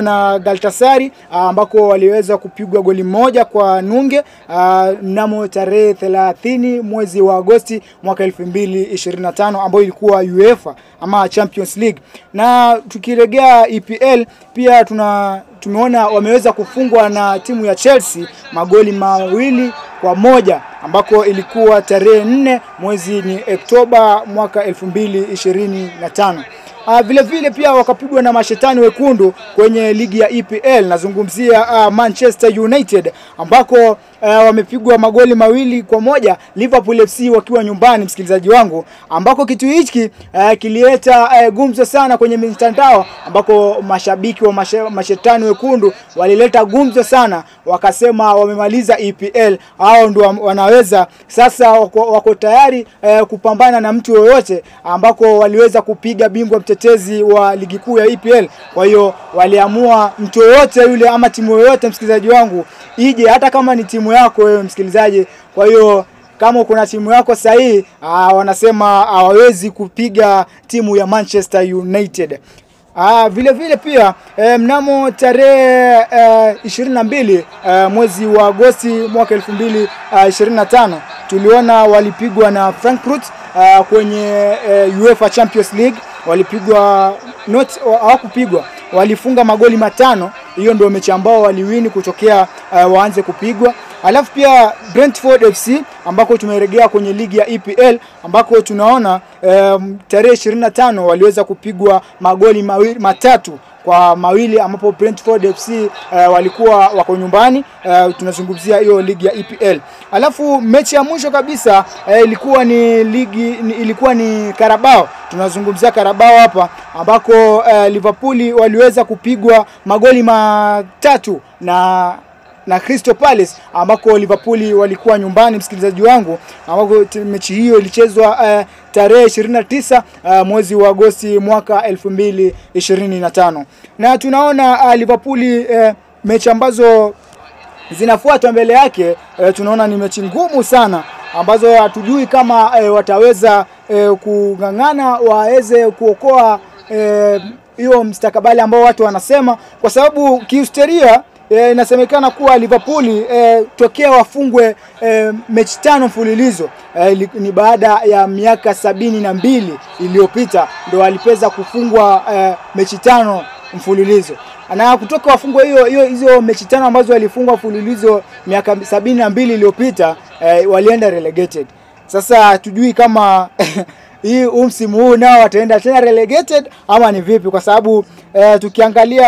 na Galatasaray ambako waliweza kupigwa goli moja kwa nunge mnamo tarehe 30 mwezi wa Agosti mwaka 2025 ambayo ilikuwa UEFA ama Champions League. Na tukiregea EPL pia tumeona wameweza kufungwa na timu ya Chelsea magoli 2-1 ambako ilikuwa tarehe 4 mwezi ni Oktoba mwaka 2025. Vile vile pia wakapigwa na mashetani wekundu kwenye ligi ya EPL. Nazungumzia Manchester United ambako wamepigwa magoli 2-1 Liverpool FC wakiwa nyumbani, msikilizaji wangu, ambako kitu hiki kilileta gumzo sana kwenye mitandao, ambako mashabiki wa mashetani wekundu walileta gumzo sana, wakasema wamemaliza EPL, hao ndio wanaweza sasa, wako tayari kupambana na mtu yoyote, ambako waliweza kupiga bingwa mtetezi wa ligi kuu ya EPL. Kwa hiyo waliamua mtu yoyote yule ama timu yoyote, msikilizaji wangu, ije hata kama ni timu yako wewe msikilizaji. Kwa hiyo kama kuna timu yako sahihi, wanasema hawawezi kupiga timu ya Manchester United. Vile vile pia mnamo tarehe 22 mwezi wa Agosti mwaka 2025 tuliona walipigwa na Frankfurt kwenye UEFA Champions League. Walipigwa hawakupigwa, walifunga magoli 5. Hiyo ndio mechi ambao waliwini kutokea waanze kupigwa. Alafu pia Brentford FC ambako tumeregea kwenye ligi ya EPL, ambako tunaona tarehe 25 waliweza kupigwa magoli 3-2 ambapo Brentford FC walikuwa wako nyumbani. Tunazungumzia hiyo ligi ya EPL. Alafu mechi ya mwisho kabisa ilikuwa ni Carabao. Tunazungumzia Carabao hapa, ambako Liverpool waliweza kupigwa magoli 3 na Crystal Palace, ambako Liverpool walikuwa nyumbani, msikilizaji wangu, ambako mechi hiyo ilichezwa tarehe 29 mwezi wa Agosti mwaka 2025. Na tunaona Liverpool mechi ambazo zinafuata mbele yake, tunaona ni mechi ngumu sana, ambazo hatujui kama wataweza kungangana waweze kuokoa hiyo mstakabali ambao watu wanasema, kwa sababu kihistoria inasemekana kuwa Liverpool tokea wafungwe mechi 5 mfululizo ni baada ya miaka 72 iliyopita ndio walipeza kufungwa mechi 5 mfululizo. Na kutoka wafungwa hizo mechi 5 ambazo walifungwa mfululizo miaka 72 iliyopita, walienda relegated. Sasa tujui kama hii msimu huu nao wataenda tena relegated ama ni vipi, kwa sababu tukiangalia